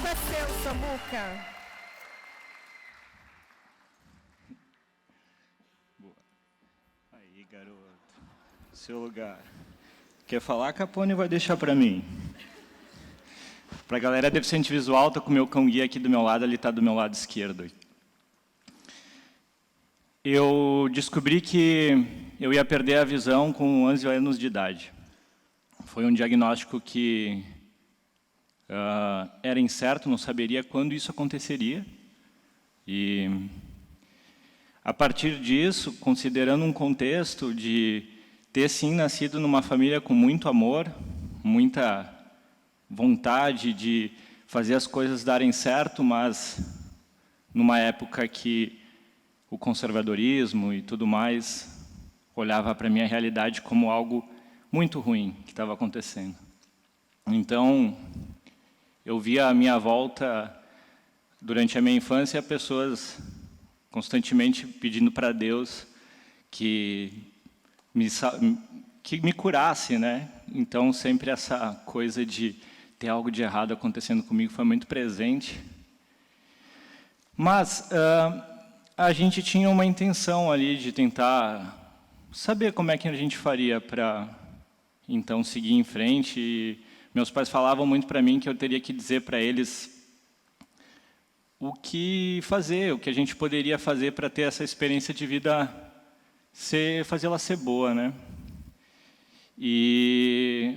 é seu, Samuca. Boa. Aí, garoto. Seu lugar. Quer falar, Capone, ou vai deixar para mim? Para a galera deficiente visual, tô com o meu cão-guia aqui do meu lado, ele está do meu lado esquerdo. Eu descobri que eu ia perder a visão com 11 anos de idade. Foi um diagnóstico que era incerto, não saberia quando isso aconteceria. E, a partir disso, considerando um contexto de ter, sim, nascido numa família com muito amor, muita vontade de fazer as coisas darem certo, mas numa época que o conservadorismo e tudo mais olhava para a minha realidade como algo muito ruim que estava acontecendo. Então, eu via à minha volta, durante a minha infância, pessoas constantemente pedindo para Deus que me curasse, né? Então, sempre essa coisa de ter algo de errado acontecendo comigo foi muito presente. Mas a gente tinha uma intenção ali de tentar saber como é que a gente faria para, então, seguir em frente. E meus pais falavam muito para mim que eu teria que dizer para eles o que fazer, o que a gente poderia fazer para ter essa experiência de vida, fazê-la ser boa, né? E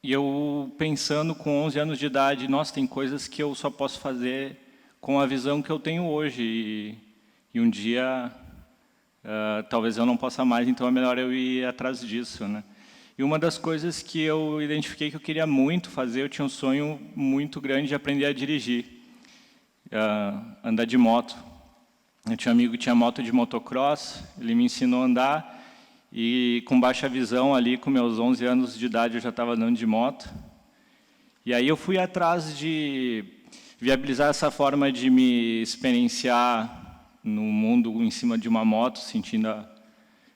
eu pensando com 11 anos de idade, nossa, tem coisas que eu só posso fazer com a visão que eu tenho hoje. E um dia, talvez eu não possa mais, então é melhor eu ir atrás disso, né? E uma das coisas que eu identifiquei que eu queria muito fazer, eu tinha um sonho muito grande de aprender a dirigir, andar de moto. Eu tinha um amigo que tinha moto de motocross, ele me ensinou a andar, e com baixa visão ali, com meus 11 anos de idade, eu já estava andando de moto. E aí eu fui atrás de viabilizar essa forma de me experienciar no mundo em cima de uma moto, sentindo a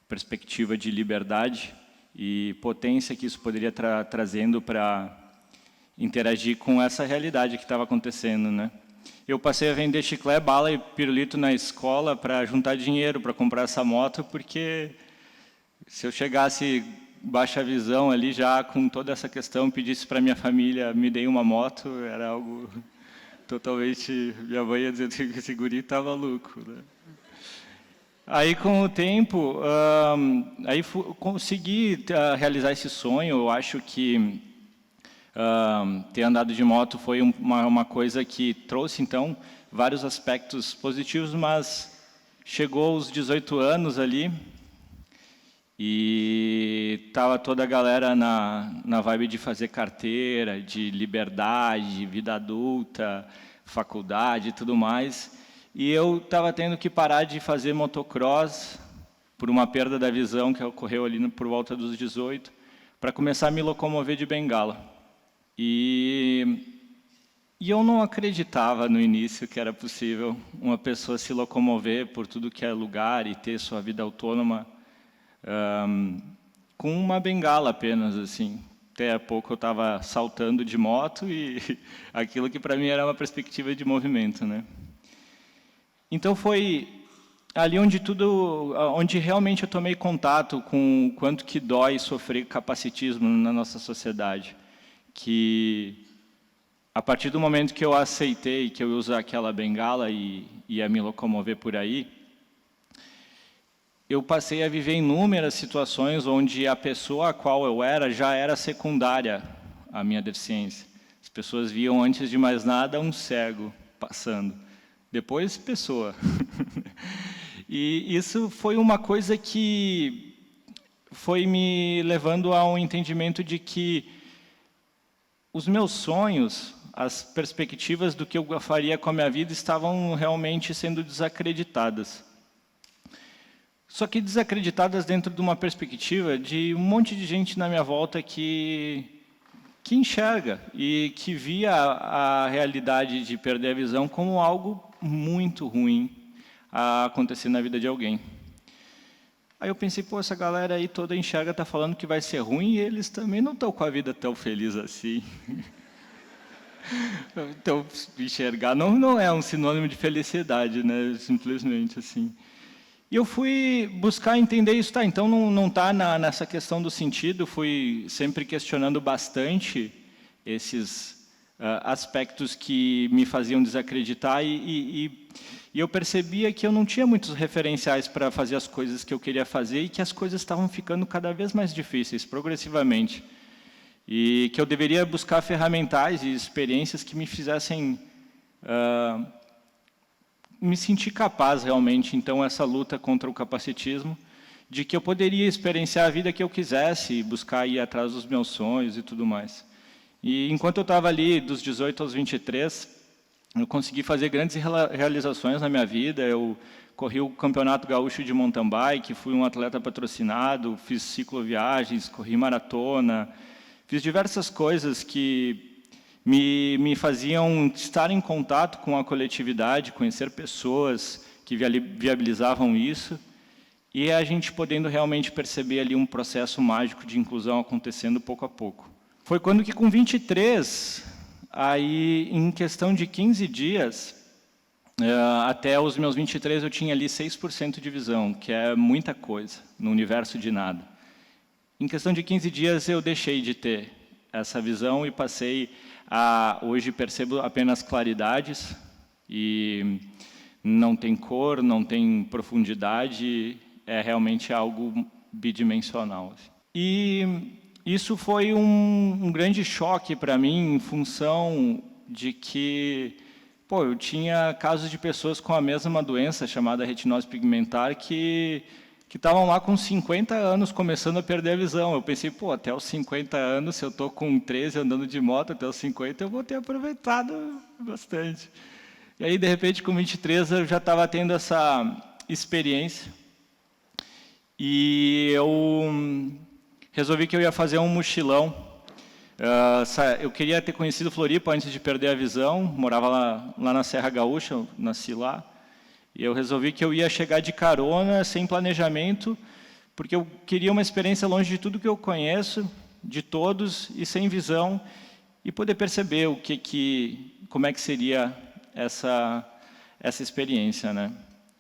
perspectiva de liberdade e potência que isso poderia trazendo para interagir com essa realidade que estava acontecendo, né? Eu passei a vender chiclete, bala e pirulito na escola para juntar dinheiro para comprar essa moto, porque se eu chegasse baixa visão ali já com toda essa questão, pedisse para minha família, me dei uma moto, era algo totalmente... Minha mãe ia dizer que esse guri estava louco, né? Aí, com o tempo, consegui realizar esse sonho. Eu acho que ter andado de moto foi uma coisa que trouxe, então, vários aspectos positivos, mas chegou aos 18 anos ali e estava toda a galera na vibe de fazer carteira, de liberdade, vida adulta, faculdade e tudo mais. E eu estava tendo que parar de fazer motocross por uma perda da visão que ocorreu ali por volta dos 18, para começar a me locomover de bengala. E eu não acreditava no início que era possível uma pessoa se locomover por tudo que é lugar e ter sua vida autônoma com uma bengala apenas, assim. Até há pouco eu estava saltando de moto e aquilo que para mim era uma perspectiva de movimento, né? Então foi ali onde realmente eu tomei contato com o quanto que dói sofrer capacitismo na nossa sociedade, que a partir do momento que eu aceitei que eu ia usar aquela bengala e ia me locomover por aí, eu passei a viver inúmeras situações onde a pessoa a qual eu era já era secundária à minha deficiência. As pessoas viam, antes de mais nada, um cego passando. Depois, pessoa. E isso foi uma coisa que foi me levando a um entendimento de que os meus sonhos, as perspectivas do que eu faria com a minha vida estavam realmente sendo desacreditadas. Só que desacreditadas dentro de uma perspectiva de um monte de gente na minha volta que enxerga e que via a realidade de perder a visão como algo muito ruim a acontecer na vida de alguém. Aí eu pensei, pô, essa galera aí toda enxerga, está falando que vai ser ruim, e eles também não estão com a vida tão feliz assim. Então, enxergar não é um sinônimo de felicidade, né? Simplesmente assim. E eu fui buscar entender isso, tá? Então não está nessa questão do sentido. Fui sempre questionando bastante esses aspectos que me faziam desacreditar e eu percebia que eu não tinha muitos referenciais para fazer as coisas que eu queria fazer e que as coisas estavam ficando cada vez mais difíceis, progressivamente. E que eu deveria buscar ferramentais e experiências que me fizessem me sentir capaz realmente, então, essa luta contra o capacitismo, de que eu poderia experienciar a vida que eu quisesse, buscar ir atrás dos meus sonhos e tudo mais. E enquanto eu estava ali, dos 18 aos 23, eu consegui fazer grandes realizações na minha vida. Eu corri o Campeonato Gaúcho de Mountain Bike, fui um atleta patrocinado, fiz cicloviagens, corri maratona, fiz diversas coisas que me faziam estar em contato com a coletividade, conhecer pessoas que viabilizavam isso, e a gente podendo realmente perceber ali um processo mágico de inclusão acontecendo pouco a pouco. Foi quando que, com 23, aí, em questão de 15 dias, até os meus 23, eu tinha ali 6% de visão, que é muita coisa no universo de nada. Em questão de 15 dias, eu deixei de ter essa visão e passei a... Hoje percebo apenas claridades e não tem cor, não tem profundidade, é realmente algo bidimensional. E isso foi um grande choque para mim, em função de que eu tinha casos de pessoas com a mesma doença, chamada retinose pigmentar, que estavam lá com 50 anos começando a perder a visão. Eu pensei, até os 50 anos, se eu estou com 13 andando de moto, até os 50 eu vou ter aproveitado bastante. E aí, de repente, com 23, eu já estava tendo essa experiência. E eu resolvi que eu ia fazer um mochilão. Eu queria ter conhecido Floripa antes de perder a visão. Morava lá na Serra Gaúcha, eu nasci lá. E eu resolvi que eu ia chegar de carona, sem planejamento, porque eu queria uma experiência longe de tudo que eu conheço, de todos, e sem visão, e poder perceber como é que seria essa experiência, né?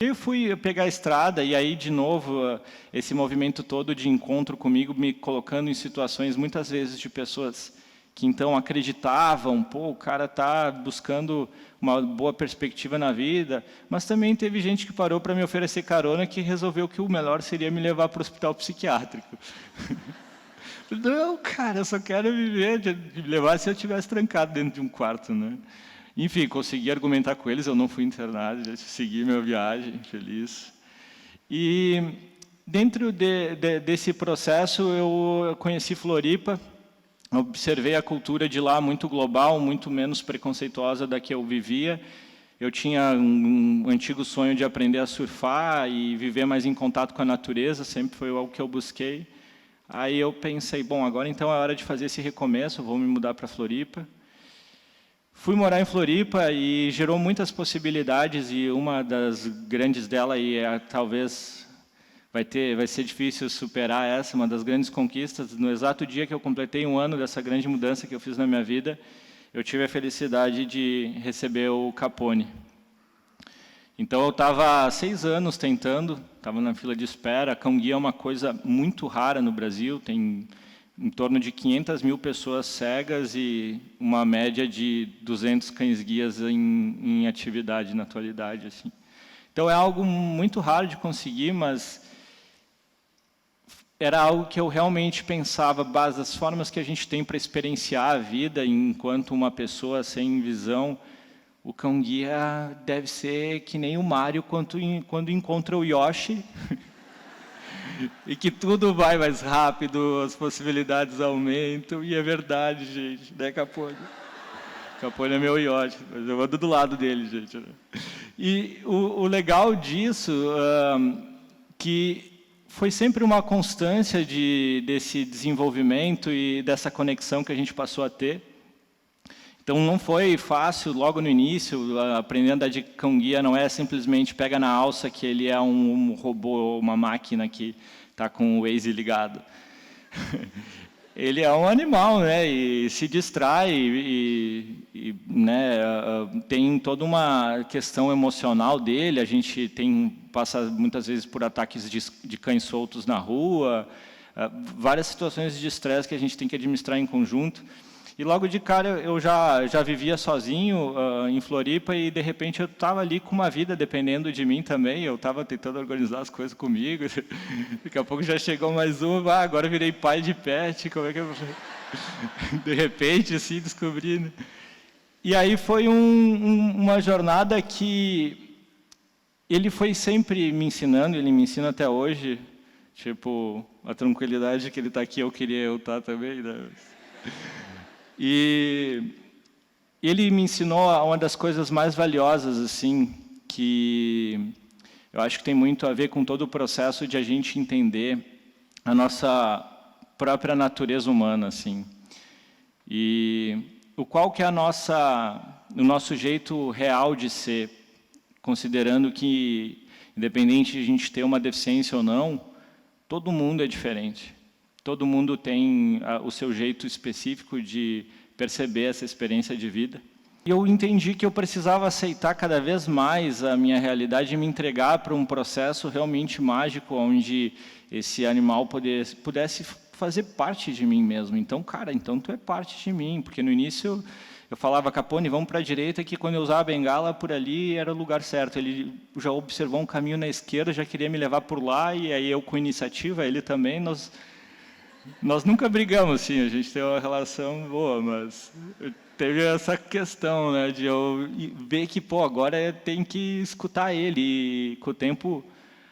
Eu fui pegar a estrada, e aí, de novo, esse movimento todo de encontro comigo, me colocando em situações, muitas vezes, de pessoas que, então, acreditavam, o cara está buscando uma boa perspectiva na vida, mas também teve gente que parou para me oferecer carona, que resolveu que o melhor seria me levar para o hospital psiquiátrico. Não, cara, eu só quero viver, me levar se eu estivesse trancado dentro de um quarto, né? Enfim, consegui argumentar com eles, eu não fui internado, já segui minha viagem, feliz. E dentro desse processo, eu conheci Floripa, observei a cultura de lá muito global, muito menos preconceituosa da que eu vivia. Eu tinha um antigo sonho de aprender a surfar e viver mais em contato com a natureza, sempre foi algo que eu busquei. Aí eu pensei, agora então é hora de fazer esse recomeço, vou me mudar para Floripa. Fui morar em Floripa e gerou muitas possibilidades, e uma das grandes dela, e talvez vai ser difícil superar essa, uma das grandes conquistas. No exato dia que eu completei 1 ano dessa grande mudança que eu fiz na minha vida, eu tive a felicidade de receber o Capone. Então, eu estava há 6 anos tentando, estava na fila de espera. Cão-guia é uma coisa muito rara no Brasil, tem em torno de 500 mil pessoas cegas e uma média de 200 cães-guias em atividade na atualidade. Assim. Então, é algo muito raro de conseguir, mas era algo que eu realmente pensava, das formas que a gente tem para experienciar a vida enquanto uma pessoa sem visão. O cão-guia deve ser que nem o Mario quando encontra o Yoshi e que tudo vai mais rápido, as possibilidades aumentam, e é verdade, gente, né, Capone? Capone é meu Yoshi, mas eu ando do lado dele, gente. E o legal disso, que foi sempre uma constância desse desenvolvimento e dessa conexão que a gente passou a ter. Então, não foi fácil logo no início. Aprender a andar de cão-guia não é simplesmente pega na alça que ele é um robô, uma máquina que está com o Waze ligado. ele é um animal, né? E se distrai né? Tem toda uma questão emocional dele. A gente passa muitas vezes por ataques de cães soltos na rua, várias situações de estresse que a gente tem que administrar em conjunto. E logo de cara eu já vivia sozinho em Floripa e de repente eu estava ali com uma vida dependendo de mim também. Eu estava tentando organizar as coisas comigo. Daqui a pouco já chegou mais uma. Agora eu virei pai de pet. Como é que eu... De repente assim descobri, né? E aí foi uma jornada que ele foi sempre me ensinando. Ele me ensina até hoje. Tipo, a tranquilidade que ele está aqui eu queria eu estar também, né? E ele me ensinou uma das coisas mais valiosas, assim, que eu acho que tem muito a ver com todo o processo de a gente entender a nossa própria natureza humana, assim. E qual que é o nosso jeito real de ser, considerando que, independente de a gente ter uma deficiência ou não, todo mundo é diferente. Todo mundo tem o seu jeito específico de perceber essa experiência de vida. E eu entendi que eu precisava aceitar cada vez mais a minha realidade e me entregar para um processo realmente mágico, onde esse animal pudesse fazer parte de mim mesmo. Então, cara, então tu é parte de mim. Porque no início eu falava, Capone, vamos para a direita, que quando eu usava a bengala, por ali era o lugar certo. Ele já observou um caminho na esquerda, já queria me levar por lá, e aí eu com iniciativa, ele também, nós nunca brigamos, assim, a gente tem uma relação boa, mas teve essa questão, né, de eu ver que, pô, agora tem que escutar ele. E com o tempo,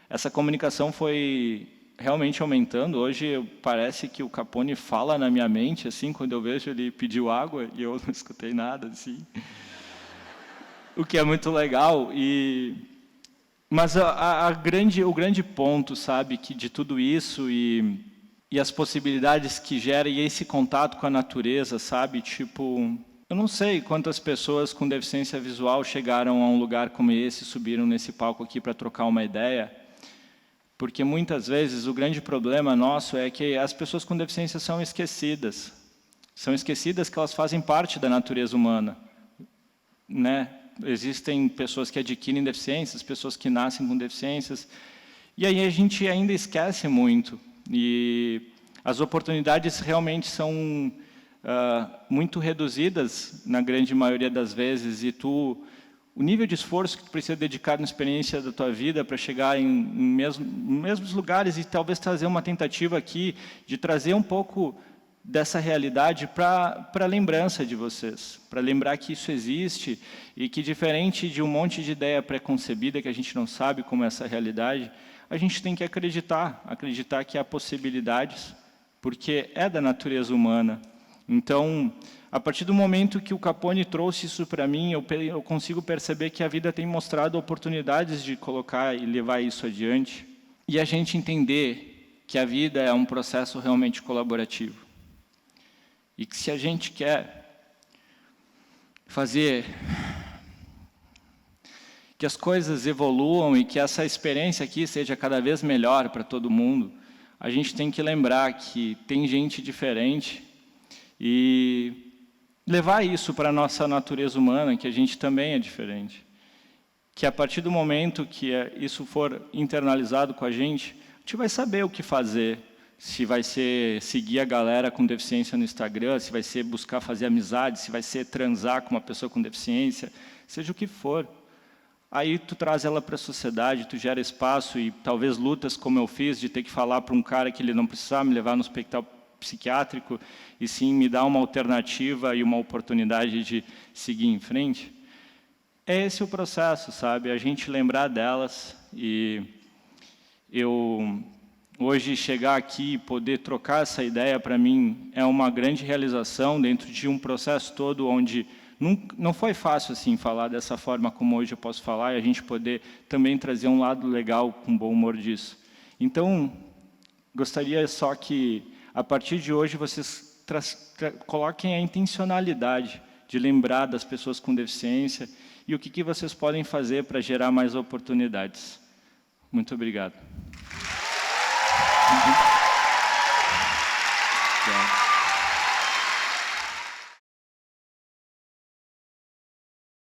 essa comunicação foi realmente aumentando. Hoje parece que o Capone fala na minha mente, assim, quando eu vejo ele pediu água e eu não escutei nada, assim. O que é muito legal. Mas o grande ponto, sabe, que de tudo isso e as possibilidades que gera e esse contato com a natureza, sabe? Tipo, eu não sei quantas pessoas com deficiência visual chegaram a um lugar como esse, subiram nesse palco aqui para trocar uma ideia, porque muitas vezes o grande problema nosso é que as pessoas com deficiência são esquecidas. São esquecidas que elas fazem parte da natureza humana, né? Existem pessoas que adquirem deficiências, pessoas que nascem com deficiências, e aí a gente ainda esquece muito. E as oportunidades realmente são muito reduzidas na grande maioria das vezes, e o nível de esforço que tu precisa dedicar na experiência da tua vida para chegar em mesmos lugares e talvez trazer uma tentativa aqui de trazer um pouco dessa realidade para a lembrança de vocês, para lembrar que isso existe e que, diferente de um monte de ideia pré-concebida que a gente não sabe como é essa realidade, a gente tem que acreditar que há possibilidades, porque é da natureza humana. Então, a partir do momento que o Capone trouxe isso para mim, eu consigo perceber que a vida tem mostrado oportunidades de colocar e levar isso adiante, e a gente entender que a vida é um processo realmente colaborativo. E que se a gente quer fazer que as coisas evoluam e que essa experiência aqui seja cada vez melhor para todo mundo, a gente tem que lembrar que tem gente diferente e levar isso para a nossa natureza humana, que a gente também é diferente. Que a partir do momento que isso for internalizado com a gente vai saber o que fazer. Se vai ser seguir a galera com deficiência no Instagram, se vai ser buscar fazer amizade, se vai ser transar com uma pessoa com deficiência, seja o que for. Aí tu traz ela para a sociedade, tu gera espaço e talvez lutas como eu fiz, de ter que falar para um cara que ele não precisava me levar no hospital psiquiátrico, e sim me dar uma alternativa e uma oportunidade de seguir em frente. É esse o processo, sabe? A gente lembrar delas. E hoje, chegar aqui e poder trocar essa ideia, para mim, é uma grande realização dentro de um processo todo onde não foi fácil assim falar dessa forma como hoje eu posso falar, e a gente poder também trazer um lado legal, com bom humor disso. Então, gostaria só que, a partir de hoje, vocês coloquem a intencionalidade de lembrar das pessoas com deficiência e o que vocês podem fazer para gerar mais oportunidades. Muito obrigado. Obrigado.